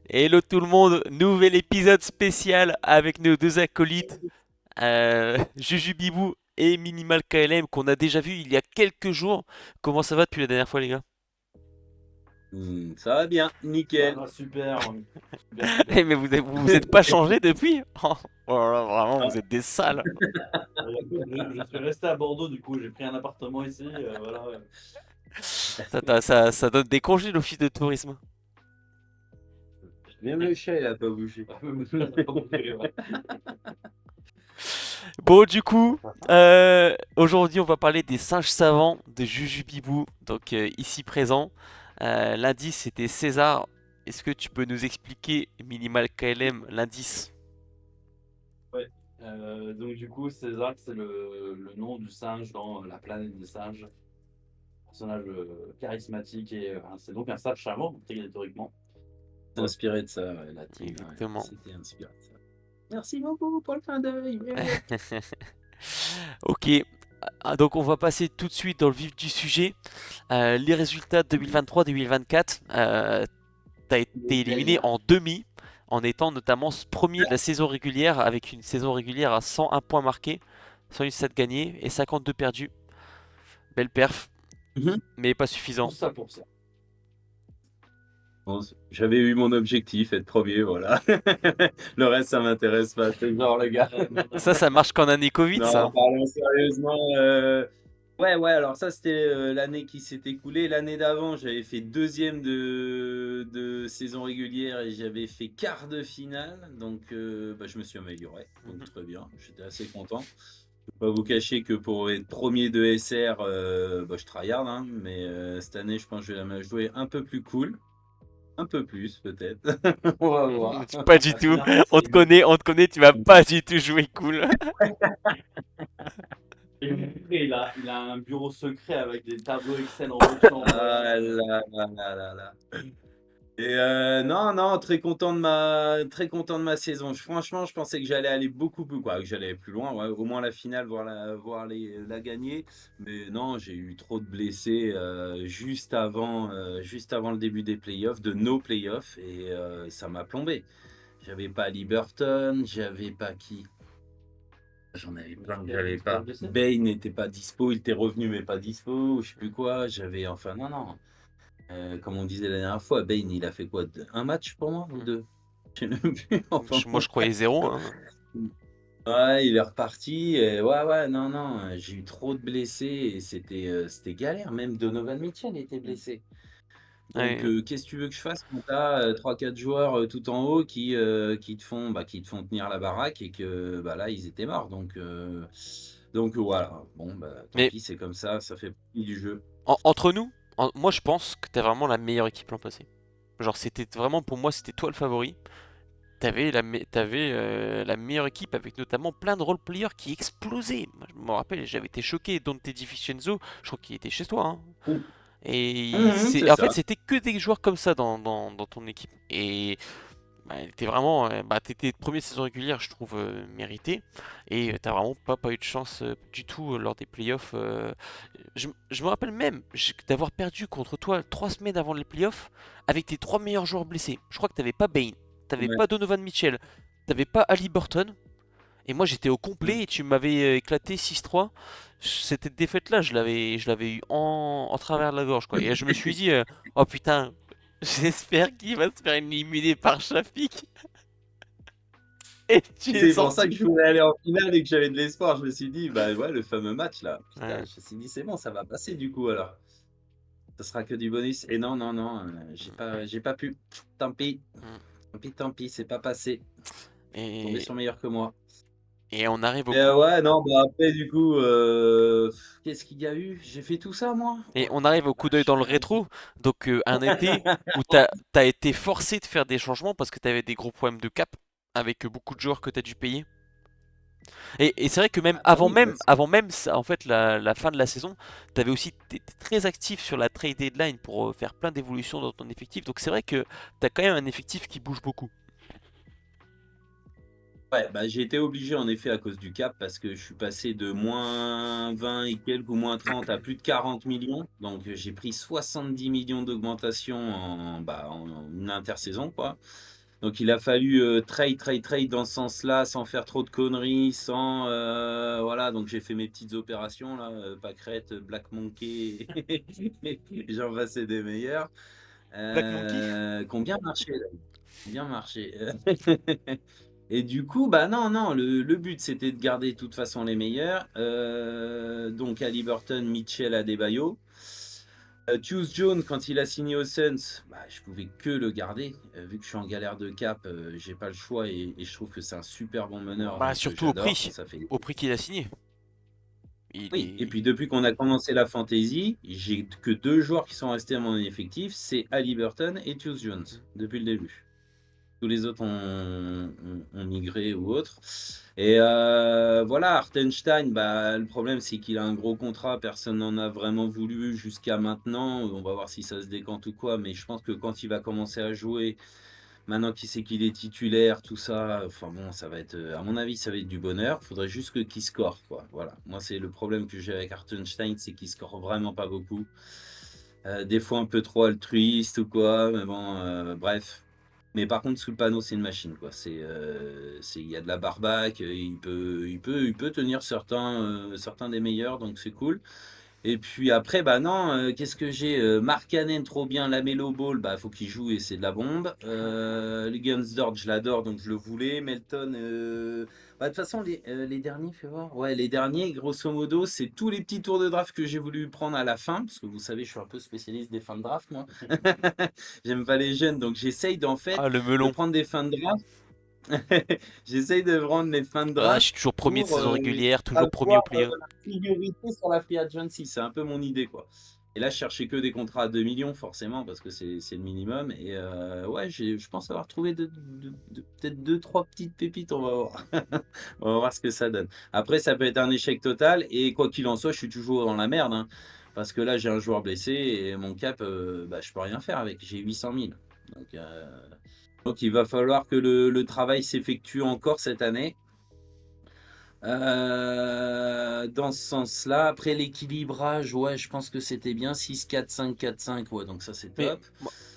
Hello tout le monde, nouvel épisode spécial avec nos deux acolytes, Jujubibou et Minimal KLM qu'on a déjà vu il y a quelques jours. Comment ça va depuis la dernière fois les gars? Ça va bien, Ça nickel. va super, super, super. Eh, mais vous vous êtes pas changé depuis? Oh là là, vraiment Ah, vous êtes des sales. Écoute, je suis resté à Bordeaux, du coup, j'ai pris un appartement ici. Voilà. Ça donne des congés l'office de tourisme. Même le chat, il a pas bougé. Bon du coup, aujourd'hui on va parler des singes savants de Jujubibou, donc ici présent. L'indice c'était César. Est-ce que tu peux nous expliquer Minimal KLM l'indice? Ouais. Donc, du coup, César, c'est le nom du singe dans la planète des singes. Personnage charismatique et c'est donc un sage charmant, théoriquement. C'est inspiré de ça, ouais, la team. Ouais. Exactement. C'était inspiré de ça. Merci beaucoup pour le clin d'œil. Yeah. Ok, donc on va passer tout de suite dans le vif du sujet. Les résultats 2023-2024, t'as été éliminé en demi, en étant notamment premier de la saison régulière, avec une saison régulière à 101 points marqués, 107 gagnés et 52 perdus. Belle perf, Mhm. mais pas suffisant. Pour ça, pour ça. Bon, j'avais eu mon objectif, être premier, voilà. Le reste, ça m'intéresse pas. C'est genre, les gars. Non, non, Ça marche qu'en année Covid, Non, ça. parlons sérieusement. Ouais, ouais, alors ça, c'était l'année qui s'est écoulée. L'année d'avant, j'avais fait deuxième de saison régulière et j'avais fait quart de finale. Donc, bah, je me suis amélioré. Donc, Mhm. très bien. J'étais assez content. Je ne vais pas vous cacher que pour être premier de SR, bah, je tryhard. Hein, mais cette année, je pense que je vais la jouer un peu plus cool. Un peu plus, peut-être. On va voir. Pas du La tout. première place, c'est good. On te connaît, tu vas pas du tout jouer cool. Et il a un bureau secret avec des tableaux Excel en haut de chambre. Ah là là là là là. Et non, non, très content de ma saison. Franchement, je pensais que j'allais aller beaucoup plus, quoi, que j'allais aller plus loin, ouais, au moins la finale, la gagner. Mais non, j'ai eu trop de blessés juste avant le début des playoffs, de nos playoffs, et ça m'a plombé. J'avais pas Liberton, j'avais pas qui? J'en avais plein que j'avais pas. Bane n'était pas dispo, il était revenu mais pas dispo, je sais plus quoi. J'avais, enfin, non, non. Comme on disait la dernière fois, Bane, il a fait quoi? Un match pour moi ou deux? Je sais même plus. Enfin, Moi je croyais zéro, hein. ouais, il est reparti. Et ouais, ouais, non, non. J'ai eu trop de blessés et c'était galère. Même Donovan Mitchell était blessé. Donc, Ouais. qu'est-ce que tu veux que je fasse quand t'as 3-4 joueurs tout en haut qui te font tenir la baraque et que bah, là, ils étaient morts. Donc voilà. Bon, bah, tant Mais pis, c'est comme ça fait partie du jeu. entre nous, moi je pense que t'as vraiment la meilleure équipe l'an passé. Genre c'était vraiment pour moi c'était toi le favori. T'avais la meilleure équipe avec notamment plein de role-players qui explosaient. Moi, je me rappelle, j'avais été choqué. Dante DiVincenzo, je crois qu'il était chez toi, hein. Et C'est en fait ça. c'était que des joueurs comme ça dans ton équipe. Et bah, t'es vraiment, bah, t'étais premier de saison régulière, je trouve mérité. Et t'as vraiment pas eu de chance du tout lors des playoffs. Je me rappelle même d'avoir perdu contre toi 3 semaines avant les playoffs avec tes trois meilleurs joueurs blessés. Je crois que t'avais pas Bane, t'avais Ouais. pas Donovan Mitchell, t'avais pas Ali Burton. Et moi j'étais au complet et tu m'avais éclaté 6-3. Cette défaite-là, je l'avais eu en travers de la gorge, quoi. Et je me suis dit, oh putain, j'espère qu'il va se faire éliminer par Shafik. Et tu es C'est pour ça sorti. que je voulais aller en finale et que j'avais de l'espoir. Je me suis dit, bah ouais, le fameux match là. Putain, je Ouais. me suis dit, c'est bon, ça va passer du coup alors. Ça sera que du bonus. Et non, non, non, j'ai pas pu. Tant pis. Mm. Tant pis, c'est pas passé. Tombé Et, sur meilleur que moi. et on arrive au Et coup. ouais, non, bah après, du coup, qu'est-ce qu'il y a eu? J'ai fait tout ça, moi? Et Oh on la arrive au coup d'œil vache, dans le rien rétro. dit. Donc un été où t'as été forcé de faire des changements parce que t'avais des gros problèmes de cap avec beaucoup de joueurs que t'as dû payer. Et c'est vrai que Ah bah oui, parce que avant même en fait, la fin de la saison, t'avais aussi été très actif sur la trade deadline pour faire plein d'évolutions dans ton effectif. Donc c'est vrai que t'as quand même un effectif qui bouge beaucoup. Ouais, bah, j'ai été obligé en effet à cause du cap parce que je suis passé de moins 20 et quelques ou moins 30 à plus de 40 millions. Donc j'ai pris 70 millions d'augmentation en une intersaison, quoi. Donc il a fallu trade dans ce sens-là, sans faire trop de conneries, sans voilà. Donc j'ai fait mes petites opérations là, Pâquerette, Black Monkey, j'en passais des meilleurs, Black Monkey? qui ont bien marché, là. Bien marché. Et du coup, bah non, non, le but c'était de garder de toute façon les meilleurs. Donc Haliburton, Mitchell, Adebayo. Tyus Jones, quand il a signé aux Suns, bah, je pouvais que le garder. Vu que je suis en galère de cap, j'ai pas le choix et je trouve que c'est un super bon meneur, Bah donc surtout j'adore. Ça fait. au prix qu'il a signé. Il Oui, et est... puis depuis qu'on a commencé la fantasy, j'ai que 2 joueurs qui sont restés à mon effectif, c'est Haliburton et Tyus Jones, depuis le début. Tous les autres ont migré ou autre. Et voilà, Hartenstein, bah, le problème c'est qu'il a un gros contrat, personne n'en a vraiment voulu jusqu'à maintenant. On va voir si ça se décante ou quoi, mais je pense que quand il va commencer à jouer, maintenant qu'il sait qu'il est titulaire, tout ça, enfin bon, ça va être, à mon avis, ça va être du bonheur. Faudrait juste qu'il score, quoi. Voilà. Moi, c'est le problème que j'ai avec Hartenstein, c'est qu'il score vraiment pas beaucoup. Des fois un peu trop altruiste ou quoi, mais bon, bref. Mais par contre, sous le panneau, c'est une machine, quoi. Il y a de la barbaque, il peut tenir certains des meilleurs, donc c'est cool. Et puis après, bah non, qu'est-ce que j'ai? Markkanen, trop bien, Lamelo Ball, bah faut qu'il joue et c'est de la bombe. Lugunsdort, je l'adore, donc je le voulais. Melton, bah, de toute façon, les derniers, fais voir. Ouais, les derniers, grosso modo, c'est tous les petits tours de draft que j'ai voulu prendre à la fin, parce que vous savez, je suis un peu spécialiste des fins de draft, moi. J'aime pas les jeunes, donc j'essaye d'en fait Ah, le de melon. prendre des fins de draft. J'essaye de prendre les fins de Ah, je draft suis toujours premier de pour saison régulière, toujours premier au avoir play-in. la priorité sur la free agency. C'est un peu mon idée, quoi. Et là, je cherchais que des contrats à 2 millions, forcément, parce que c'est le minimum. Et ouais, je pense avoir trouvé peut-être 2, 3 petites pépites. On va voir. On va voir ce que ça donne. Après, ça peut être un échec total. Et quoi qu'il en soit, je suis toujours dans la merde, hein, parce que là, j'ai un joueur blessé et mon cap, bah, je peux rien faire avec. J'ai 800 000. Donc il va falloir que le travail s'effectue encore cette année. Dans ce sens-là, après l'équilibrage, ouais, je pense que c'était bien 6-4-5-4-5, ouais, donc ça c'est Mais top.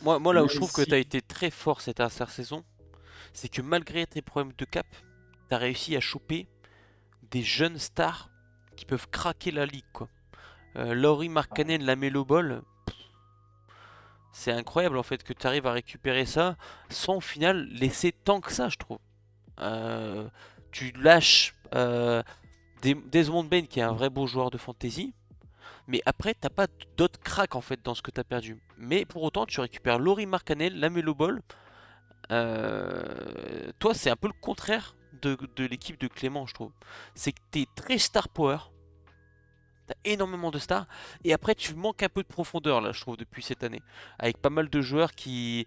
moi, là où je Même trouve que tu as si, été très fort cette intersaison, c'est que malgré tes problèmes de cap, tu as réussi à choper des jeunes stars qui peuvent craquer la ligue, quoi. Lauri Markkanen, Lamelo Ball, c'est incroyable en fait que tu arrives à récupérer ça sans au final laisser tant que ça, je trouve. Euh, Tu lâches Desmond Bain qui est un vrai beau joueur de fantasy, mais après t'as pas d'autres cracks en fait dans ce que t'as perdu. Mais pour autant tu récupères Lauri Markkanen, Lamelo Ball. Toi c'est un peu le contraire de l'équipe de Clément, je trouve. C'est que t'es très star power. T'as énormément de stars et après tu manques un peu de profondeur là je trouve depuis cette année avec pas mal de joueurs qui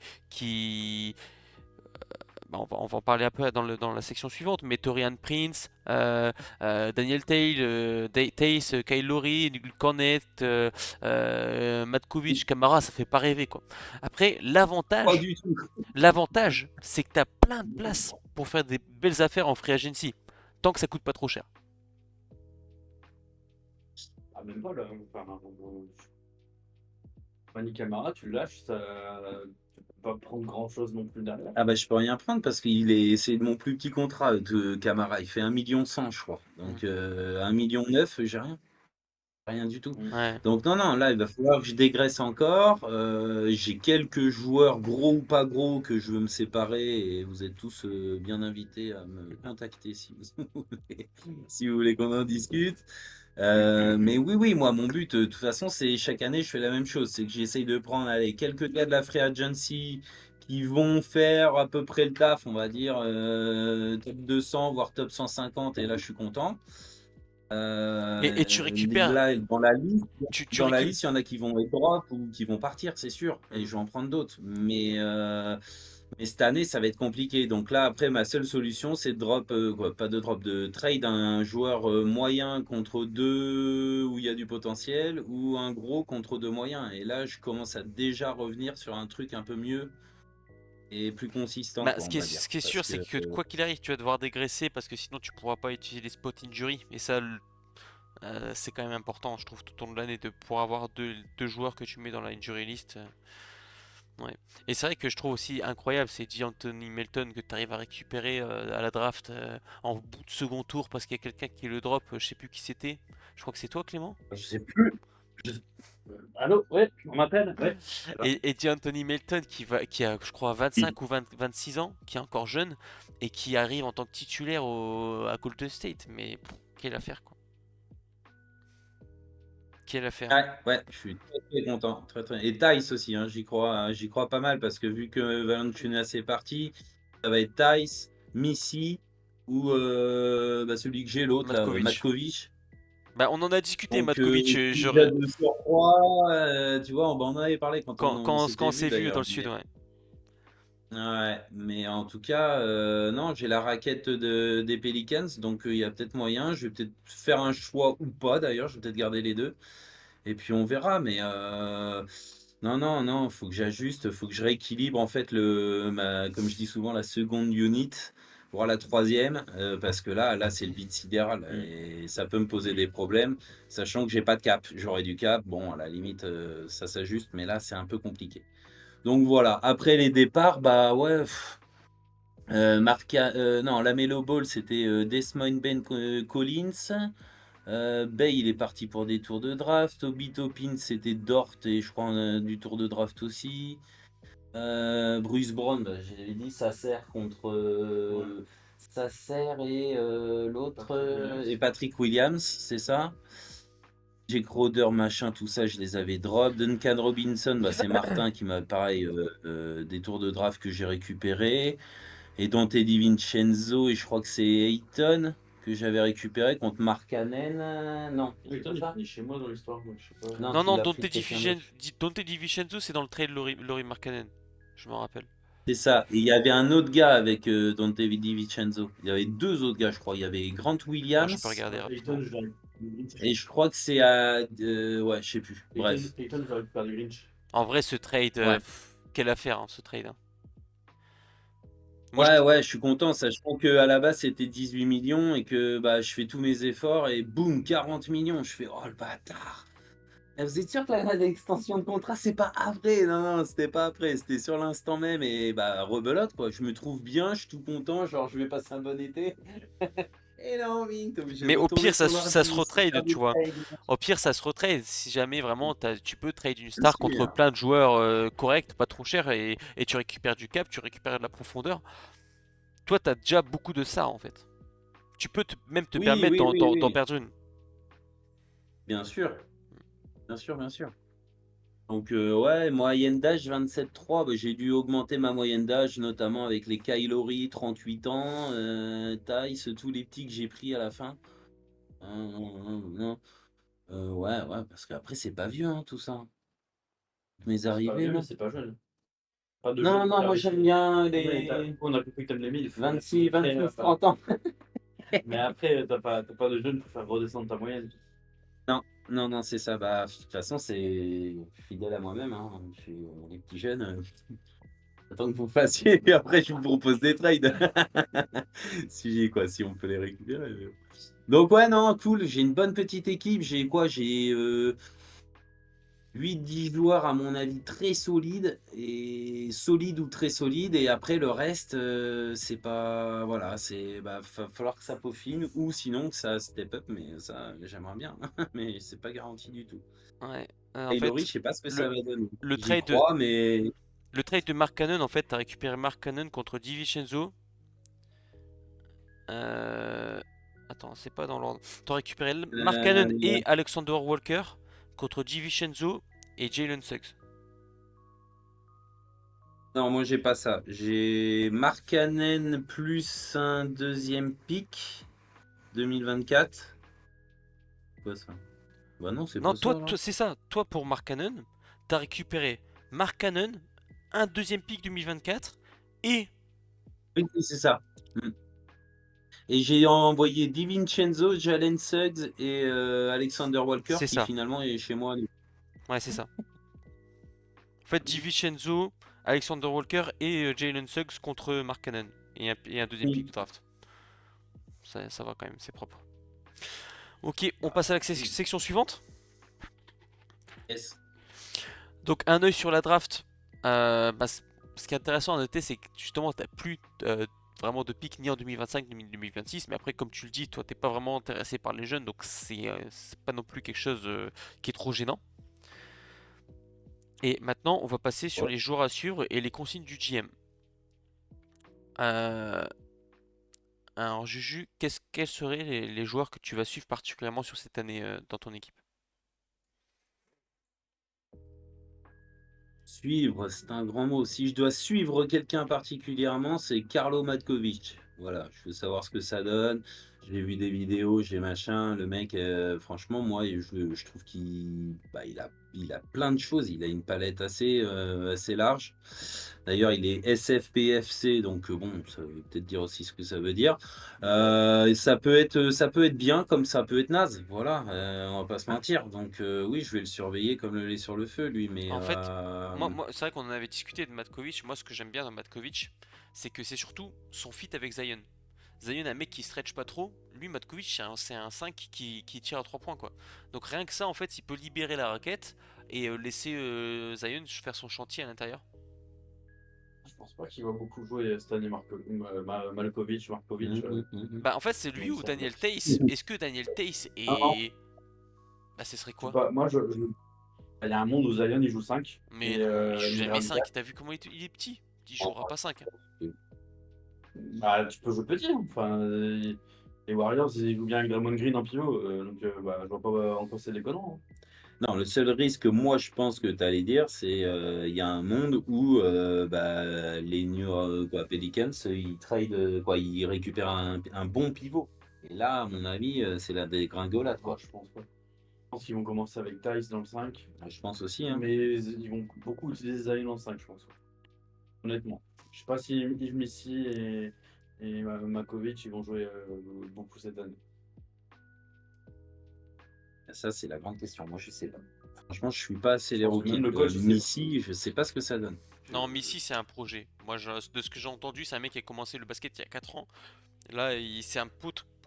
bah, on va en parler un peu dans la section suivante, mais Torian Prince, Daniel Tays, Kyle Lowry, Nugul Cornet, Matkovic, Camara, ça fait pas rêver quoi. Après, pas l'avantage, du tout. l'avantage, c'est que tu as plein de place pour faire des belles affaires en free agency, tant que ça coûte pas trop cher. Ah, même pas là. Enfin, Manny Camara, tu le lâches, ça... tu peux pas prendre grand chose non plus derrière. Ah bah je peux rien prendre parce c'est mon plus petit contrat de Camara, il fait 1,1 million je crois. Donc 1,9 million, j'ai rien. Rien du tout. Ouais. Donc non, non, là, il va falloir que je dégraisse encore. J'ai quelques joueurs, gros ou pas gros, que je veux me séparer et vous êtes tous bien invités à me contacter si vous voulez, si vous voulez qu'on en discute. Mais oui, oui, moi, mon but, de toute façon, c'est chaque année, je fais la même chose. C'est que j'essaye de prendre allez, quelques gars de la Free Agency qui vont faire à peu près le taf, on va dire, top 200, voire top 150, et là, je suis content. Et tu récupères, Là, tu dans la récupères. liste, il y en a qui vont être drop ou qui vont partir, c'est sûr, et je vais en prendre d'autres. Mais cette année, ça va être compliqué. Donc là, après, ma seule solution, c'est de drop, pas de drop, de trade un joueur moyen contre deux où il y a du potentiel, ou un gros contre deux moyens. Et là, je commence à déjà revenir sur un truc un peu mieux et plus consistant, Bah, quoi, ce on qui est, va dire. ce qui est Parce sûr, c'est que que quoi qu'il arrive, tu vas devoir dégraisser parce que sinon tu pourras pas utiliser les spot injury. Et ça, c'est quand même important, je trouve, tout au long de l'année de pouvoir avoir deux joueurs que tu mets dans la injury list. Ouais. Et c'est vrai que je trouve aussi incroyable, c'est Anthony Melton que tu arrives à récupérer à la draft en bout de second tour parce qu'il y a quelqu'un qui le drop, je sais plus qui c'était. Je crois que c'est toi, Clément. Je sais plus. Je- Allô? Ouais, on m'appelle? Ouais. Et Anthony Melton qui a, je crois, 25 ou 26 ans, qui est encore jeune et qui arrive en tant que titulaire à Golden State. Mais quelle affaire, quoi. Quelle affaire. ouais, je suis très, très content. Très, très... Et Tice aussi, hein, j'y crois pas mal parce que vu que Valanciunas est parti, ça va être Tice, Missy ou bah, celui que j'ai, l'autre, là, Matkovic. Matkovic. Bah, on en a discuté, Donc, Matkovic. déjà de surcroît, tu vois, on en avait parlé quand on Quand s'était on vu s'est vu dans d'ailleurs. le sud, ouais. Ouais, mais en tout cas, non, j'ai la raquette des Pelicans, donc il y a peut-être moyen. Je vais peut-être faire un choix ou pas d'ailleurs, je vais peut-être garder les deux. Et puis on verra, mais non, non, non, faut que j'ajuste, faut que je rééquilibre en fait comme je dis souvent, la seconde unit, voire la troisième, parce que là, c'est le vide sidéral et ça peut me poser des problèmes, sachant que j'ai pas de cap. J'aurais du cap, bon, à la limite, ça s'ajuste, mais là, c'est un peu compliqué. Donc voilà. Après les départs, bah ouais. Non, la Melo Ball, c'était Desmond Ben Collins. Bay, il est parti pour des tours de draft. Obi Toppin, c'était Dort et je crois du tour de draft aussi. Bruce Brown, bah, j'avais dit, ça sert contre ça sert et l'autre et Patrick Williams, c'est ça. Jake Crowder, machin, tout ça, je les avais drop. Duncan Robinson, bah, c'est Martin qui m'a pareil des tours de draft que j'ai récupérés. Et Dante DiVincenzo, et je crois que c'est Ayton que j'avais récupéré contre Markkanen. Non, Oui, c'est ça. il est chez moi dans l'histoire, moi, je sais pas. Non, Non, tu non, l'as pris de quelqu'un d'autre. Dante DiVincenzo, c'est dans le trade Laurie Markkanen. Je m'en rappelle. C'est ça. Et il y avait un autre gars avec Dante DiVincenzo. Il y avait deux autres gars, je crois. Il y avait Grant Ah, je peux Williams. regarder rapidement. Ayton, je l'aurais Et je crois que c'est à. Ouais, je sais plus. Bref. Ayton, je l'aurais perdu Grinch. En vrai, ce trade, Ouais. quelle affaire, hein, ce trade, hein. Moi, Ouais, ouais, je suis content, sachant qu'à la base c'était 18 millions et que bah, je fais tous mes efforts et boum, 40 millions. Je fais, oh le bâtard. Vous êtes sûr que l'extension de contrat, c'est pas après? Non, non, c'était pas après, c'était sur l'instant même et bah rebelote quoi. Je me trouve bien, je suis tout content, genre je vais passer un bon été. Et non, oui, t'es obligé de mais au retourner pire, sur ça se l'ordi, retrade, faire tu des vois. trades. Au pire, ça se retrade. Si jamais vraiment tu peux trade une Bien star contre sûr. plein de joueurs corrects, pas trop chers, et tu récupères du cap, tu récupères de la profondeur. Toi, t'as déjà beaucoup de ça en fait. Tu peux même te Oui, permettre oui, oui, d'en oui. perdre une. Bien sûr, bien sûr, bien sûr. Donc ouais, moyenne d'âge 27,3, bah, j'ai dû augmenter ma moyenne d'âge, notamment avec les Kylori, 38 ans, Tice, tous les petits que j'ai pris à la fin. Ouais, ouais, parce qu'après c'est pas vieux hein, tout ça. Mes C'est pas arrivées vieux, mais là. c'est pas jeune. Pas de Non, jeunes non, moi hyper j'aime vite. bien Mais les on a compris que t'aimes les 1000. 26, Après, 29, 30 ans. mais après, t'as pas de jeunes pour faire redescendre ta moyenne. Non, non, non, c'est ça. Bah, de toute façon, c'est fidèle à moi-même. Hein. Je suis les petits jeunes. Attends que vous fassiez, et après je vous propose des trades. Si j'ai quoi, si on peut les récupérer. Mais bon. Donc ouais, non, cool. J'ai une bonne petite équipe. J'ai quoi? J'ai 8-10 joueurs à mon avis très solides et solides ou très solides. Et après le reste, c'est pas. Voilà, c'est. Bah, va falloir que ça peaufine ou sinon que ça step up. Mais ça, j'aimerais bien. Mais c'est pas garanti du tout. Ouais. En Et Laurie, fait, je sais pas ce que ça le, va donner. le J'y trade de, crois, mais. le trade de Mark Cannon, en fait, t'as récupéré Mark Cannon contre DiVincenzo. Euh... Attends, c'est pas dans l'ordre. T'as récupéré Mark Cannon Ouais. et Alexander Walker contre DiVincenzo et Jalen Suggs. Non, moi j'ai pas ça. J'ai Markkanen plus un deuxième pick 2024. C'est quoi ça? Bah non, c'est Non, pas ça là. c'est ça. Toi, pour Mark Cannon, t'as récupéré Mark Cannon, un deuxième pick 2024 et. Oui, oui, c'est ça. Mm. Et j'ai envoyé DiVincenzo, Jalen Suggs et Alexander Walker C'est qui ça. finalement est chez moi. Ouais, c'est ça. En fait, DiVincenzo, Alexander Walker et Jalen Suggs contre Mark Cannon. Et un deuxième pick de draft. Ça va quand même, c'est propre. Ok, on passe à la section suivante. Yes. Donc un œil sur la draft. Ce qui est intéressant à noter, c'est que justement, tu n'as plus vraiment de pick ni en 2025 ni en 2026. Mais après, comme tu le dis, toi, t'es pas vraiment intéressé par les jeunes, donc c'est pas non plus quelque chose qui est trop gênant. Et maintenant, on va passer sur les joueurs à suivre et les consignes du GM. Alors, Juju, quels seraient les joueurs que tu vas suivre particulièrement sur cette année dans ton équipe? Suivre, c'est un grand mot. Si je dois suivre quelqu'un particulièrement, c'est Carlo Matkovic. Voilà, je veux savoir ce que ça donne. J'ai vu des vidéos, j'ai machin. Le mec, franchement, moi, je trouve il a plein de choses. Il a une palette assez large. D'ailleurs, il est SFPFC, donc bon, ça veut peut-être dire aussi ce que ça veut dire. Et ça peut être bien comme ça peut être naze. Voilà, on va pas se mentir. Donc oui, je vais le surveiller comme le lait sur le feu, lui. Mais En fait, moi c'est vrai qu'on en avait discuté de Matkovic. Moi, ce que j'aime bien dans Matkovic, c'est que c'est surtout son fit avec Zion. Zion, un mec qui stretch pas trop. Lui, Matkovic, c'est un 5 qui tire à 3 points, quoi. Donc rien que ça, en fait, il peut libérer la raquette et laisser Zion faire son chantier à l'intérieur. Je pense pas qu'il va beaucoup jouer cette année, Malkovich, Markovic. Bah, en fait, c'est Il lui me ou semble. Daniel Tace. Est-ce que Daniel Tace Ah non, est. Bah, ce serait je sais quoi? pas. Moi, il y a un monde où Zion il joue 5 Mais et non, il joue jamais Ingram 5. 4. T'as vu comment il est petit? Il jouera pas 5. Bah, tu peux jouer petit, hein. Enfin, les Warriors, ils jouent bien avec Draymond Green en pivot. Donc, bah, je vois pas en quoi c'est déconnant, hein. Non, le seul risque, moi, je pense que tu allais dire, c'est il y a un monde où les Pelicans, ils trade, ils récupèrent un bon pivot. Et là, à mon avis, c'est la dégringolade, Moi, quoi. je pense pas. Je pense qu'ils vont commencer avec Tice dans le 5, Je pense aussi, hein. mais ils vont beaucoup utiliser Zion en 5, je pense. Honnêtement. Je sais pas si Yves Missi et Makovic ils vont jouer beaucoup cette année. Ça, c'est la grande question. Moi, je sais pas. Franchement, je suis pas assez Je les pense que rookies. même le coach, il sait pas. Missy, je sais pas ce que ça donne. Non, Missy, c'est un projet. Moi, de ce que j'ai entendu, c'est un mec qui a commencé le basket il y a 4 ans. Là, c'est un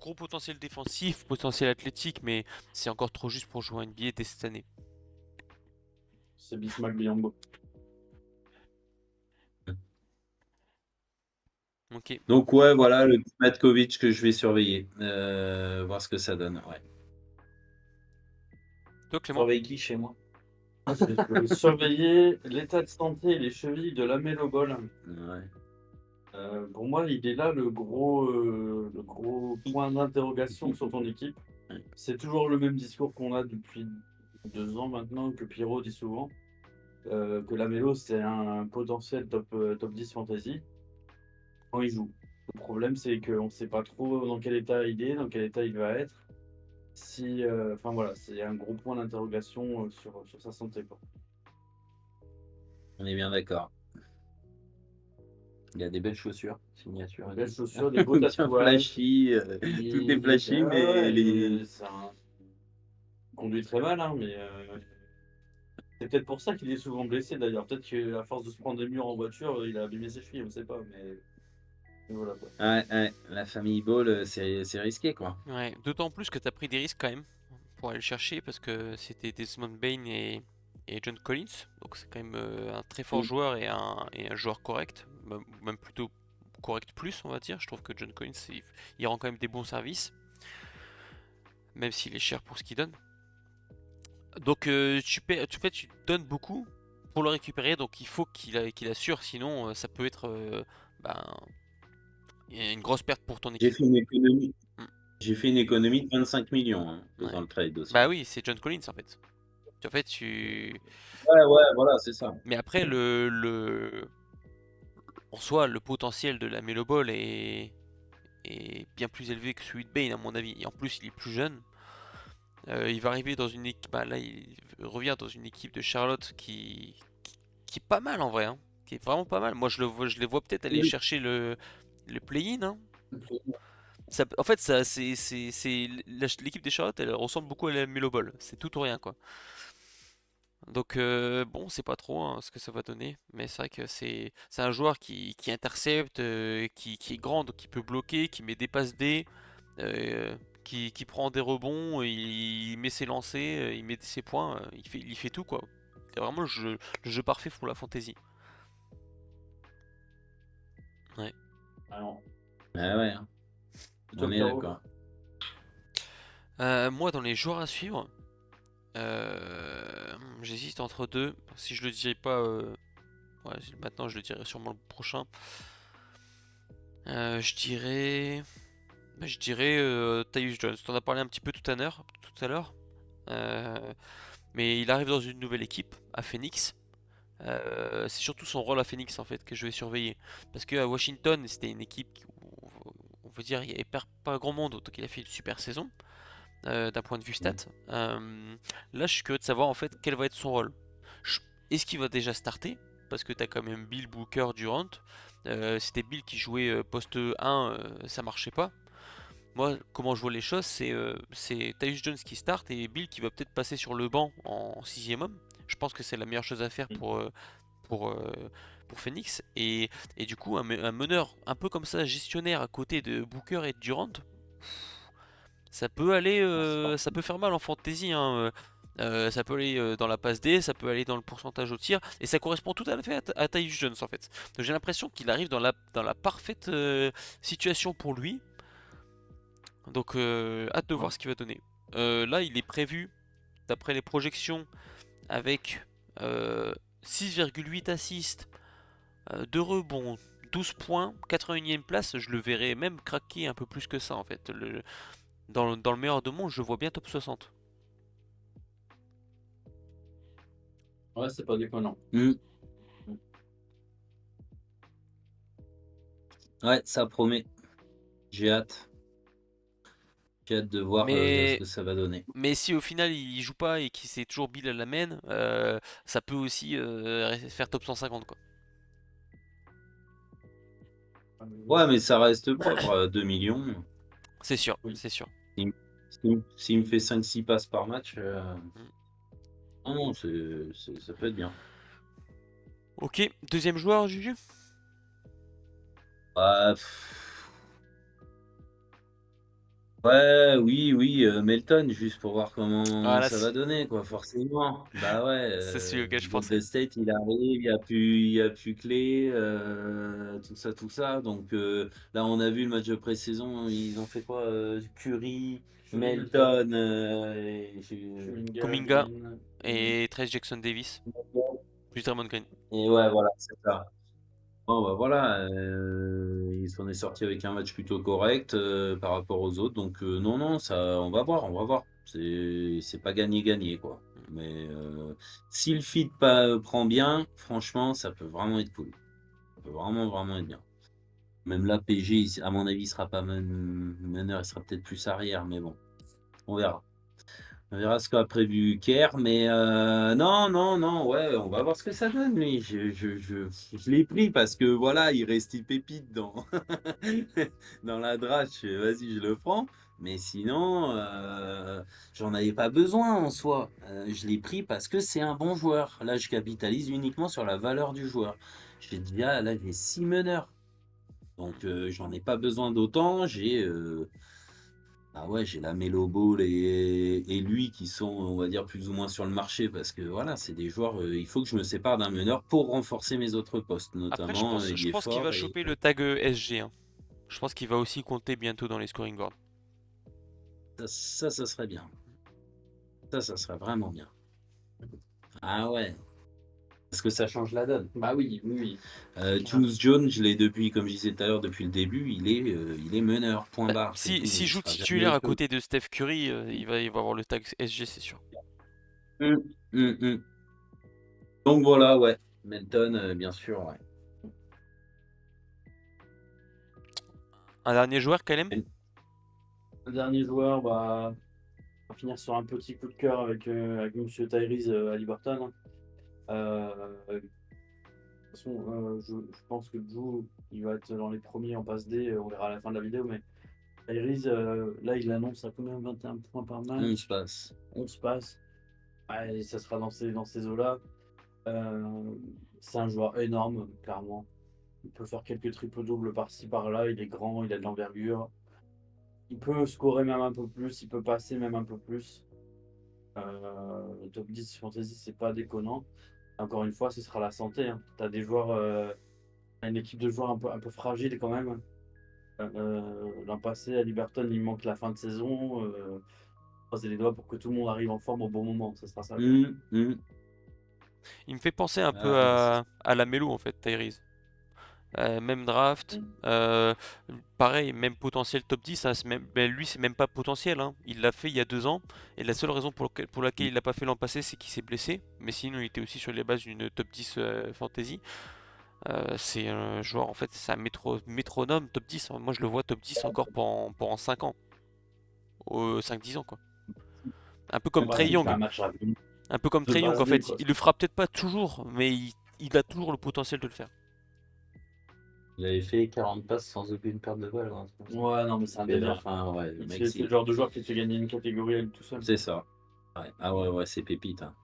gros potentiel défensif, potentiel athlétique, mais c'est encore trop juste pour jouer à NBA dès cette année. C'est Bismack Biombo. Ok. Donc, ouais, voilà le petit Matkovic que je vais surveiller. Voir ce que ça donne. Ouais. Toi, Clément? Surveille qui chez moi? Je vais surveiller l'état de santé et les chevilles de Lamelo Ball. Ouais. Pour moi, il est là le gros point d'interrogation sur ton équipe. C'est toujours le même discours qu'on a depuis 2 ans maintenant, que Pierrot dit souvent, que Lamelo c'est un potentiel top 10 fantasy quand il joue. Le problème, c'est qu'on ne sait pas trop dans quel état il est, dans quel état il va être. Enfin voilà, c'est un gros point d'interrogation sur sa santé, quoi. On est bien d'accord. Il a des belles chaussures, signature. Des belles chaussures, des beaux Bien tatouages. flashy, tout est flashy, mais les. Il conduit très mal, hein, mais c'est peut-être pour ça qu'il est souvent blessé d'ailleurs. Peut-être qu'à force de se prendre des murs en voiture, il a abîmé ses chevilles, on ne sait pas, mais voilà quoi. Ouais, la famille Ball, c'est risqué, quoi. Ouais, d'autant plus que tu as pris des risques quand même pour aller le chercher parce que c'était Desmond Bain et John Collins. Donc c'est quand même un très fort joueur et un joueur correct, même plutôt correct plus on va dire. Je trouve que John Collins il rend quand même des bons services, même s'il est cher pour ce qu'il donne. Donc tu donnes beaucoup pour le récupérer, donc il faut qu'il assure, sinon ça peut être ben, une grosse perte pour ton J'ai équipe. fait une économie. Mm. J'ai fait une économie de 25 millions hein, Ouais. faisant le trade aussi. Bah oui, c'est John Collins en fait. En fait, Ouais, voilà, c'est ça. Mais après, en soi, le potentiel de la Melo Ball est bien plus élevé que celui de Bane, à mon avis. Et en plus, il est plus jeune. Il va arriver dans une équipe. Bah, là, il revient dans une équipe de Charlotte qui est pas mal en vrai, hein. Qui est vraiment pas mal. Moi, je les vois peut-être aller chercher le play-in, hein. En fait, l'équipe des Charlotte, elle ressemble beaucoup à la Melo Ball. C'est tout ou rien, quoi. Donc bon, c'est pas trop hein, ce que ça va donner, mais c'est vrai que c'est un joueur qui intercepte, qui est grand, donc qui peut bloquer, qui met des passes D, qui prend des rebonds, il met ses lancers, il met ses points, il fait tout quoi. C'est vraiment le jeu parfait pour la fantasy. Ouais. Alors, Ah ouais, hein. toi, On est Pierrot, d'accord. Moi, dans les joueurs à suivre, j'hésite entre deux. Si je le dirais pas, ouais, maintenant je le dirais sûrement le prochain. Je dirais. Je dirais Tyus Jones. T'en as parlé un petit peu tout à l'heure. Mais il arrive dans une nouvelle équipe, à Phoenix. C'est surtout son rôle à Phoenix en fait que je vais surveiller. Parce qu'à Washington, c'était une équipe où on veut dire il n'y avait pas grand monde, donc il a fait une super saison d'un point de vue stat. Là, je suis curieux de savoir en fait quel va être son rôle. Je- Est-ce qu'il va déjà starter? Parce que t'as quand même Bill Booker Durant. C'était Bill qui jouait poste 1, ça marchait pas. Moi, comment je vois les choses, c'est Tyus Jones qui start et Bill qui va peut-être passer sur le banc en sixième homme. Je pense que c'est la meilleure chose à faire pour, euh, pour Phoenix. Et du coup, un meneur un peu comme ça, gestionnaire à côté de Booker et de Durant, ça peut aller, ça peut faire mal en fantasy, hein. Ça peut aller dans la passe D, ça peut aller dans le pourcentage au tir, et ça correspond tout à fait à Tyus Jones en fait. Donc j'ai l'impression qu'il arrive dans la parfaite situation pour lui. Donc hâte de voir ce qu'il va donner. Là, il est prévu, d'après les projections, avec 6,8 assists, 2 rebonds, 12 points, 81e place. Je le verrai même craquer un peu plus que ça en fait. Dans le meilleur de monde, je le vois bien top 60. ouais, c'est pas déconnant. Ouais, ça promet. J'ai hâte. J'ai hâte de voir ce Mais, que ça va donner. mais si au final il joue pas et qu'il c'est toujours Bill à la main, ça peut aussi faire top 150 quoi. Ouais, mais ça reste propre, 2 millions. C'est sûr, Oui. c'est sûr. S'il me fait 5-6 passes par match, Mm. non, ça peut être bien. Ok, deuxième joueur, Juju? Bah, ouais, oui, oui, Melton, juste pour voir comment Voilà, ça va donner, quoi, forcément. Bah ouais, c'est celui auquel je pensais. Golden State, il arrive, il y a plus Clay, tout ça. Donc là, on a vu le match de pré-saison, ils ont fait quoi? Curry, Melton, Kuminga et Trace Jackson Davis, plus Draymond Green. et ouais, voilà, c'est ça. Bon, bah voilà, il s'en est sorti avec un match plutôt correct par rapport aux autres. Donc non, non, ça, on va voir, on va voir. C'est pas gagné-gagné, quoi. Mais si le fit prend bien, franchement, ça peut vraiment être cool. Ça peut vraiment, vraiment être bien. Même là, PG, à mon avis, il sera pas meneur, il sera peut-être plus arrière, mais bon, on verra. On verra ce qu'a prévu Kerr, mais non, non, non, ouais, on va voir ce que ça donne, lui. Je l'ai pris parce que voilà, il reste une pépite dans la drache. Vas-y, je le prends. Mais sinon, j'en avais pas besoin en soi. Je l'ai pris parce que c'est un bon joueur. Là, je capitalise uniquement sur la valeur du joueur. J'ai dit, ah, là, j'ai 6 meneurs. Donc, j'en ai pas besoin d'autant. Ah ouais, j'ai la Melo Ball et lui qui sont, on va dire, plus ou moins sur le marché parce que voilà, c'est des joueurs, il faut que je me sépare d'un meneur pour renforcer mes autres postes, Après, notamment je il est pense qu'il va fort et choper le tag SG, hein. Je pense qu'il va aussi compter bientôt dans les scoring boards. ça serait bien. Ça serait vraiment bien. Ah ouais, parce que ça change la donne. Bah oui, oui, oui. Juice Jones, je l'ai depuis, comme je disais tout à l'heure, depuis le début, il est meneur, point Bah, barre, c'est tout. s'il Il joue sera titulaire jamais à que. côté de Steph Curry, il va avoir le tag SG, c'est sûr. Hum, hum. Donc voilà, ouais. Melton, bien sûr, ouais. Un dernier joueur, Kalem? Le dernier joueur, bah, on va finir sur un petit coup de cœur avec Monsieur Tyrese Haliburton, hein. De toute façon, je pense que Drew, il va être dans les premiers en passe D, on verra à la fin de la vidéo, mais Tyrese, là, il annonce à combien? 21 points par On match, se passe. 11 passes. Ouais, ça sera dans ces eaux-là. Euh, c'est un joueur énorme, clairement. Il peut faire quelques triples-doubles par-ci, par-là. Il est grand, il a de l'envergure. Il peut scorer même un peu plus, il peut passer même un peu plus. Top 10 fantasy, c'est pas déconnant. Encore une fois, ce sera la santé, hein. Tu as des joueurs, une équipe de joueurs un peu fragile quand même. L'an passé, à Liberton, il manque la fin de saison. Croisez les doigts pour que tout le monde arrive en forme au bon moment. Ce sera ça. Il me fait penser un peu Ah, à la Melo en fait, Tyrese. Même draft, pareil, même potentiel top 10, hein, ben, lui c'est même pas potentiel, hein. Il l'a fait il y a 2 ans, et la seule raison pour laquelle il l'a pas fait l'an passé, c'est qu'il s'est blessé, mais sinon il était aussi sur les bases d'une top 10 fantasy. C'est un joueur, en fait, c'est un métronome top 10, hein. Moi je le vois top 10 encore pendant 5 ans, 5-10 ans quoi. Un peu comme Bah, Trae s'il fait Young, un match rapide un peu comme de Trae Young base en nul, fait, quoi. il le fera peut-être pas toujours, mais il a toujours le potentiel de le faire. il avait fait 40 passes sans aucune perte de balle, hein. Ouais, non, mais c'est un délire. Enfin, ouais, le mec, C'est le genre de joueur qui te fait gagner une catégorie à lui tout seul. c'est ça. Ouais. Ah ouais, c'est pépite, hein.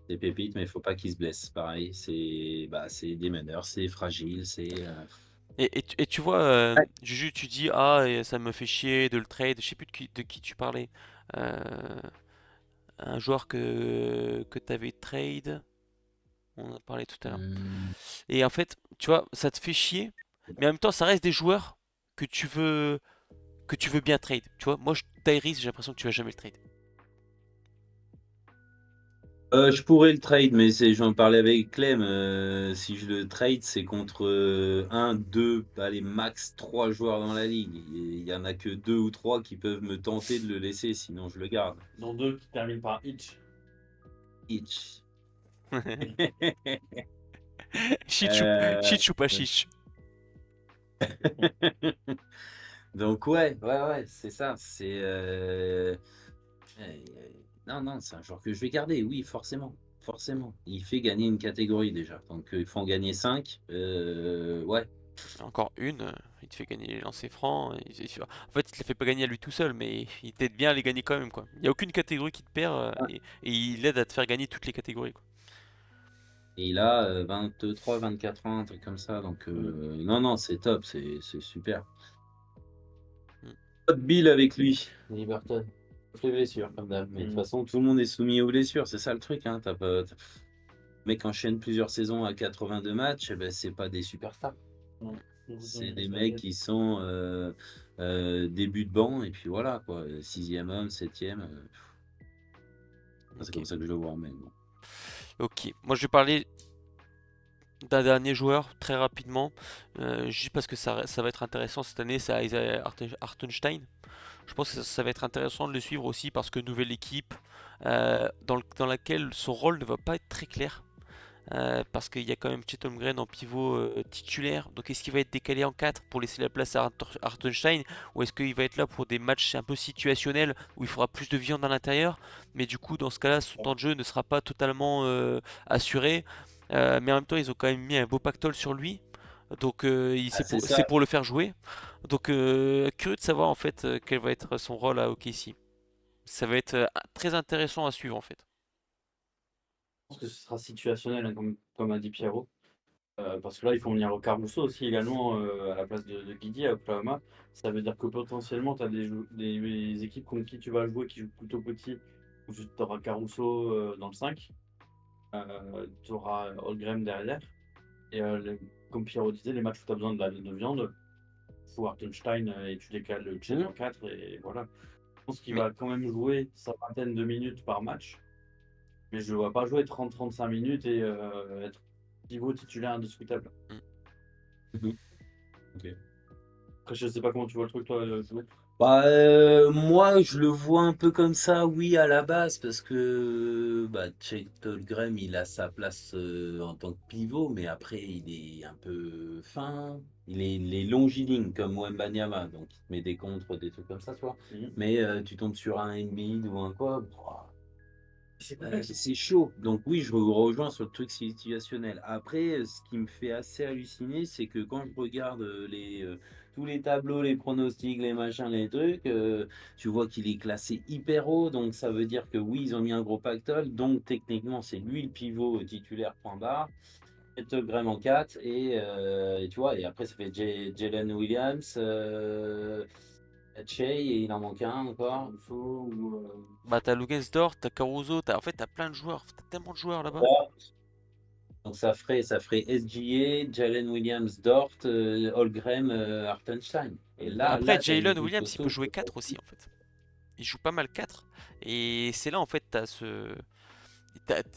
C'est pépite, mais il faut pas qu'il se blesse. Pareil, c'est des meneurs, c'est fragile, c'est. Et tu vois, Ouais. Juju, tu dis, ah, et ça me fait chier de le trade, je sais plus de qui tu parlais. Euh, un joueur que tu avais trade, on en a parlé tout à l'heure. Hum, Et en fait, tu vois, ça te fait chier, mais en même temps, ça reste des joueurs que tu veux bien trade. Tu vois, moi, Tyrese, j'ai l'impression que tu vas jamais le trade. je pourrais le trade, mais j'en parlais avec Clem. Si je le trade, c'est contre un, deux, allez, max 3 joueurs dans la ligue. Il y en a que 2 ou 3 qui peuvent me tenter de le laisser, sinon je le garde. Dont deux qui terminent par Hitch. Itch. Euh, Chiche ou pas chiche? Donc ouais, c'est ça. Non, c'est un joueur que je vais garder, oui, forcément. Forcément. Il fait gagner une catégorie déjà. Donc il faut en gagner 5. Ouais. Encore une, il te fait gagner les lancers francs. En fait, il te les fait pas gagner à lui tout seul, mais il t'aide bien à les gagner quand même, quoi. Il n'y a aucune catégorie qui te perd, et il aide à te faire gagner toutes les catégories, quoi. Et il a 23, 24 ans, un truc comme ça. Donc non, c'est top, c'est super. Mm. Pas de Bill avec lui, Liberton. Sauf les blessures, comme d'hab. Mais de toute façon, tout le monde est soumis aux blessures, c'est ça le truc, hein. Le mec enchaîne plusieurs saisons à 82 matchs, eh ben, c'est pas des superstars. C'est des mecs qui sont début de banc, et puis voilà, quoi. 6e homme, 7e. C'est Ok. comme ça que je le vois, mais bon. Ok. Moi, je vais parler d'un dernier joueur très rapidement, juste parce que ça va être intéressant cette année, c'est Isaiah Hartenstein. Je pense que ça va être intéressant de le suivre aussi parce que nouvelle équipe dans laquelle son rôle ne va pas être très clair. Parce qu'il y a quand même Chet Holmgren en pivot titulaire. Donc est-ce qu'il va être décalé en 4 pour laisser la place à Hartenstein, ou est-ce qu'il va être là pour des matchs un peu situationnels où il faudra plus de viande à l'intérieur, mais du coup dans ce cas-là son temps de jeu ne sera pas totalement assuré. Mais en même temps ils ont quand même mis un beau pactole sur lui. Donc Ah, c'est c'est ça. pour le faire jouer. Donc curieux de savoir en fait quel va être son rôle à OKC. Ça va être très intéressant à suivre en fait. Je pense que ce sera situationnel, hein, comme a dit Pierrot. Parce que là, ils font venir Caruso aussi également à la place de Guidi à Oklahoma. Ça veut dire que potentiellement, tu as des équipes contre qui tu vas jouer qui jouent plutôt petit, où tu auras Caruso dans le 5, tu auras Holmgren derrière. Et comme Pierrot disait, les matchs où tu as besoin de viande, faut Hartenstein et tu décales le Chet en 4 et voilà. Je pense qu'il Mais va quand même jouer sa vingtaine de minutes par match, mais je ne vois pas jouer 30-35 minutes et être pivot titulaire indiscutable. mm, Mhm. Ok. Après, je sais pas comment tu vois le truc, toi, Flo. Bah, moi, je le vois un peu comme ça, oui, à la base, parce que Chet Holmgren, il a sa place en tant que pivot, mais après, il est un peu fin. Il est longiligne comme Wembanyama, donc il te met des contres, des trucs comme ça, tu vois. Mhm. Mais tu tombes sur un Embiid ou un quoi, C'est chaud. Donc oui, je vous rejoins sur le truc situationnel. Après, ce qui me fait assez halluciner, c'est que quand je regarde tous les tableaux, les pronostics, les machins, les trucs, tu vois qu'il est classé hyper haut. Donc ça veut dire que oui, ils ont mis un gros pactole. Donc techniquement, c'est lui le pivot titulaire point barre. Graham en 4 et tu vois, et après ça fait Jalen Williams, Shea et il en manque un encore. Il faut, ou, Bah t'as Lugensdorf, t'as Caruso, en fait t'as plein de joueurs, t'as tellement de joueurs là-bas. Donc ça ferait SGA, Jalen Williams, Dort, Holmgren, Hartenstein. Et Après là, tu as une Jalen équipe Williams il peut costaud. jouer 4 aussi en fait. Il joue pas mal 4 et c'est là en fait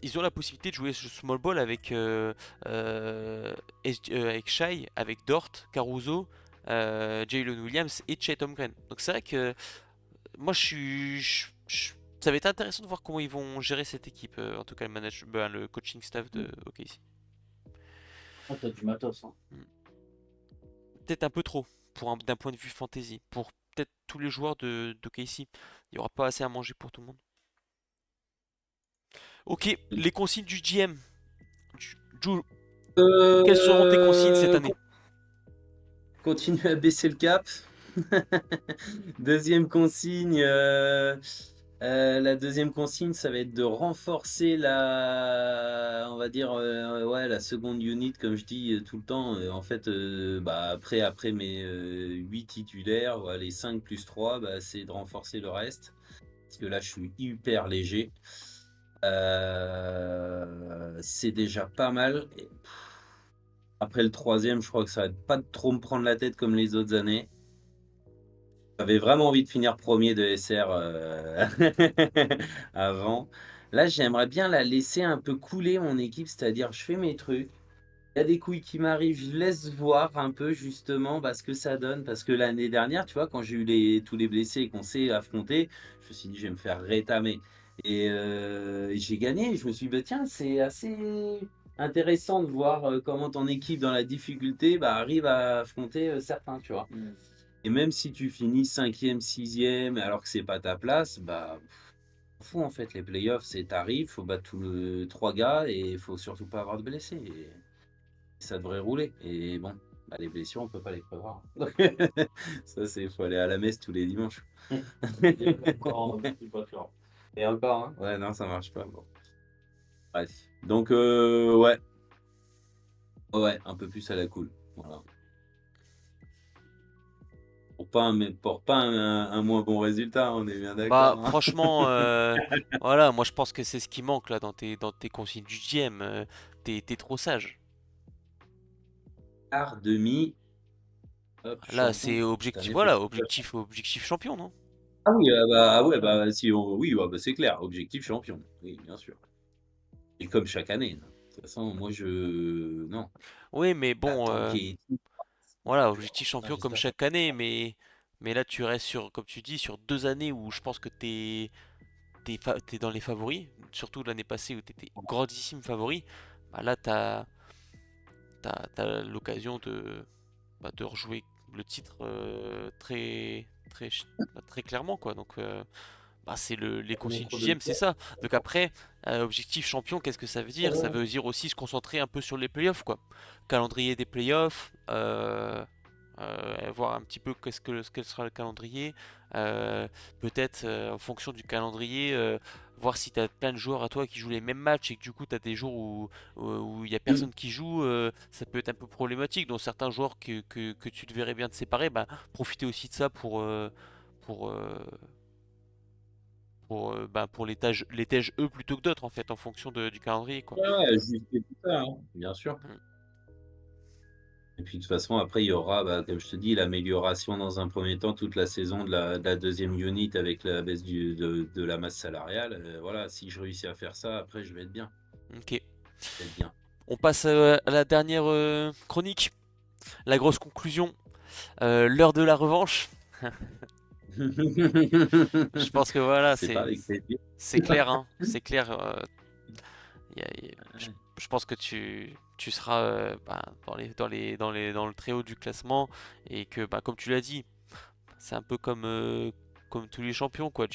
ils ont la possibilité de jouer ce small ball avec avec Shai, avec Dort, Caruso, Jalen Williams et Chet Holmgren. Donc c'est vrai que moi je suis ça va être intéressant de voir comment ils vont gérer cette équipe, en tout cas le coaching staff de OKC. Ah, t'as du matos, hein. Peut-être un peu trop d'un point de vue fantasy pour peut-être tous les joueurs de OKC. Il n'y aura pas assez à manger pour tout le monde. Ok, les consignes du GM. Jules, quelles seront tes consignes cette Euh, année? Continue à baisser le cap. Deuxième consigne, la deuxième consigne, ça va être de renforcer on va dire, ouais, la seconde unit, comme je dis tout le temps. En fait, bah, après mes 8 titulaires, ouais, les 5 plus 3, bah, c'est de renforcer le reste. Parce que là, je suis hyper léger. C'est déjà pas mal. Après le troisième, je crois que ça va pas trop me prendre la tête comme les autres années. J'avais vraiment envie de finir premier de SR avant. Là, j'aimerais bien la laisser un peu couler mon équipe, c'est-à-dire je fais mes trucs. Il y a des couilles qui m'arrivent, je laisse voir un peu justement ce que ça donne. Parce que l'année dernière, tu vois, quand j'ai eu tous les blessés et qu'on s'est affronté, je me suis dit, je vais me faire rétamer. Et j'ai gagné. Je me suis dit, bah, tiens, c'est assez intéressant de voir comment ton équipe dans la difficulté arrive à affronter certains, tu vois. Et même si tu finis cinquième, sixième, alors que c'est pas ta place, fou en fait, les playoffs, c'est t'arrives, faut battre tous les trois gars et il faut surtout pas avoir de blessés. Et ça devrait rouler. Et bon, les blessures, on peut pas les prévoir. Donc, ça, faut aller à la messe tous les dimanches. Encore, c'est pas sûr. Et encore, hein? Ouais, non, ça marche pas. Bon. Bref. Donc, ouais. Ouais, un peu plus à la cool. Voilà. Pour pas un moins bon résultat, on est bien Bah d'accord, hein. franchement, voilà, moi je pense que c'est ce qui manque là dans tes consignes du GM. T'es trop sage. Quart, demi, hop, Là champion. c'est Cette objectif, année, faut voilà, tout faire. objectif champion, non? Ah oui, ouais, si oui, ouais, c'est clair, objectif champion. Oui, bien sûr. Et comme chaque année, hein. De toute façon, moi, non. Oui, mais T'as bon, tanké. voilà, objectif Non, champion comme j'espère que chaque année, mais là tu restes sur, comme tu dis, sur 2 années où je pense que t'es dans les favoris, surtout l'année passée où t'étais grandissime favori. Bah là t'as l'occasion de rejouer le titre très clairement quoi. Donc bah, c'est les consignes du contre GM, deux c'est ça. Donc après, objectif champion, qu'est-ce que ça veut dire? Ça veut dire aussi se concentrer un peu sur les playoffs, quoi. Calendrier des playoffs, voir un petit peu quel sera le calendrier. Peut-être en fonction du calendrier, voir si tu as plein de joueurs à toi qui jouent les mêmes matchs et que du coup tu as des jours où il n'y a personne qui joue, ça peut être un peu problématique. Donc certains joueurs que tu te verrais bien te séparer, bah, profiter aussi de ça pour, euh, pour les tèges eux plutôt que d'autres en fait en fonction du calendrier quoi. Ouais, ajuster tout ça, hein, bien sûr. Mm. Et puis de toute façon, après, il y aura, comme je te dis, l'amélioration dans un premier temps toute la saison de la deuxième unit avec la baisse de la masse salariale. Voilà, si je réussis à faire ça, après, je vais être bien. Ok. Je vais être bien. On passe à la dernière chronique, la grosse conclusion, l'heure de la revanche. Je pense que voilà, C'est pas avec plaisir. c'est clair, hein, c'est clair. Je pense que tu seras dans le très haut du classement et que bah, comme tu l'as dit, c'est un peu comme tous les champions quoi.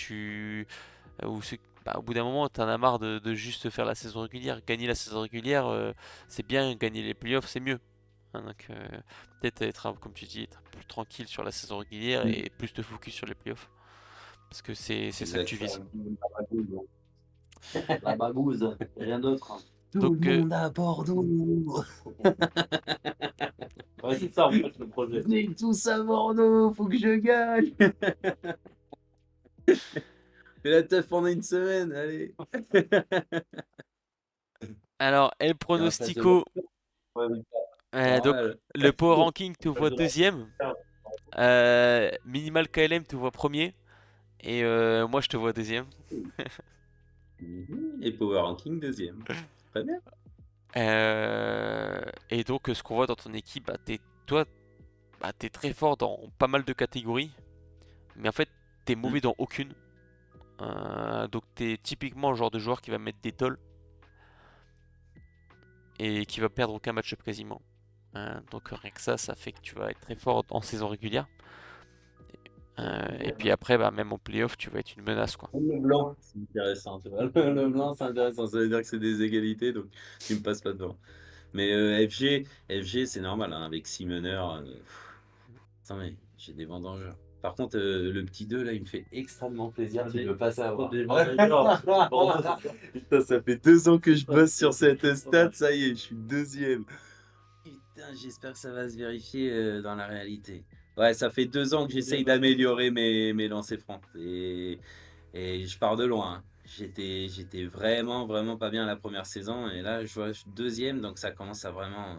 Ou bah, au bout d'un moment, t'en as marre de juste faire la saison régulière. Gagner la saison régulière, c'est bien, gagner les playoffs, c'est mieux. Hein, donc peut-être être, comme tu dis, être plus tranquille sur la saison régulière Mm. et plus te focus sur les playoffs. Parce que c'est ça que tu Exact. vises. La babouze, rien d'autre. Tout Donc, le monde à Bordeaux. Ouais, c'est ça en fait le projet. Venez tous à Bordeaux, faut que je gagne. Fais la teuf pendant une semaine, allez. alors, El Pronostico, Ouais, oui. donc Normal. le Power Ranking te voit deuxième. Minimal KLM te voit premier. Et moi, je te vois deuxième. Et Power Ranking deuxième. Très bien. Et donc, ce qu'on voit dans ton équipe, toi, t'es très fort dans pas mal de catégories. Mais en fait, t'es mauvais dans aucune. Donc, t'es typiquement le genre de joueur qui va mettre des tolls. Et qui va perdre aucun match-up quasiment. Donc, rien que ça fait que tu vas être très fort en saison régulière. Et puis après, même en playoff, tu vas être une menace, quoi. Le blanc, c'est intéressant. Tu vois. Le blanc, c'est intéressant. Ça veut dire que c'est des égalités, donc tu me passes pas devant. Mais FG c'est normal, hein, avec 6 meneurs. Attends, mais j'ai des vendangeurs. Par contre, le petit 2, là, il me fait extrêmement plaisir. Tu veux pas savoir. Putain, ça fait 2 ans que je bosse sur cette stat. Ça y est, je suis deuxième. Putain, j'espère que ça va se vérifier dans la réalité. Ouais, ça fait 2 ans que j'essaye d'améliorer mes lancers francs. Et je pars de loin. Hein. J'étais vraiment pas bien la première saison. Et là, je vois, je suis deuxième, donc ça commence à vraiment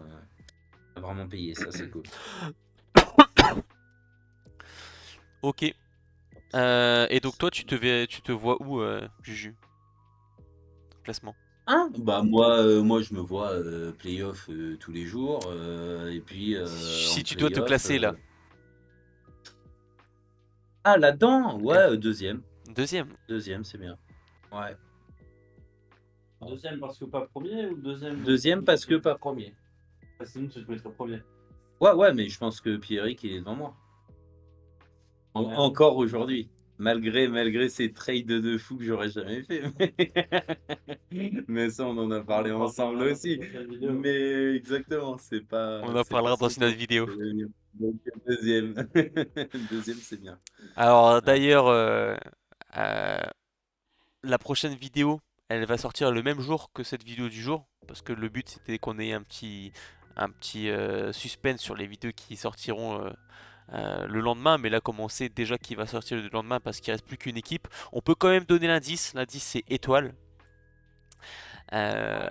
payer. Ça, c'est cool. Ok. Et donc toi, tu te vois où, Juju? Classement. Ah, bah moi je me vois playoff tous les jours. Et puis Si en tu dois te playoff. classer là. Ah, là-dedans? Ouais, deuxième. Deuxième. Deuxième, c'est bien. Ouais. Deuxième parce que pas premier ou deuxième Deuxième parce que pas premier. Sinon tu te mettrais premier. Ouais, mais je pense que Pierrick il est devant moi. Ouais. Encore aujourd'hui. Malgré ces trades de fou que j'aurais jamais fait. Mais ça, on en a parlé On en ensemble parlera aussi. dans la prochaine vidéo. Mais exactement, c'est pas. On en C'est pas parlera dans son une autre tour. vidéo. Donc deuxième. Deuxième, c'est bien. Alors d'ailleurs, euh, la prochaine vidéo, elle va sortir le même jour que cette vidéo du jour, parce que le but c'était qu'on ait un petit suspense sur les vidéos qui sortiront le lendemain. Mais là, comme on sait déjà qui va sortir le lendemain, parce qu'il reste plus qu'une équipe, on peut quand même donner l'indice. L'indice c'est étoile. Euh,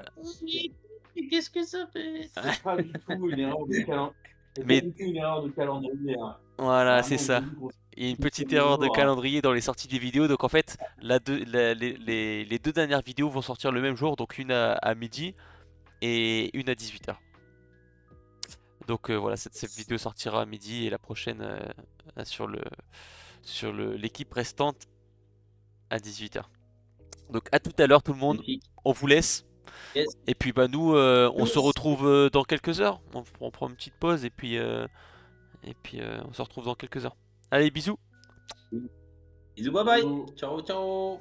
Qu'est-ce que ça fait? C'est pas du tout une erreur de calendrier. C'est Mais- pas du tout une erreur de calendrier. Hein. Voilà, c'est Vraiment, ça. Il y a une petite erreur de calendrier dans les sorties des vidéos. Donc en fait, les deux dernières vidéos vont sortir le même jour. Donc une à midi et une à 18h. Donc voilà, cette vidéo sortira à midi et la prochaine sur l'équipe restante à 18h. Donc à tout à l'heure tout le monde. Magnifique. On vous laisse. Yes. Et puis nous, on se retrouve dans quelques heures. On prend une petite pause et puis on se retrouve dans quelques heures. Allez, bisous. Bisous, bye bye. Ciao, ciao.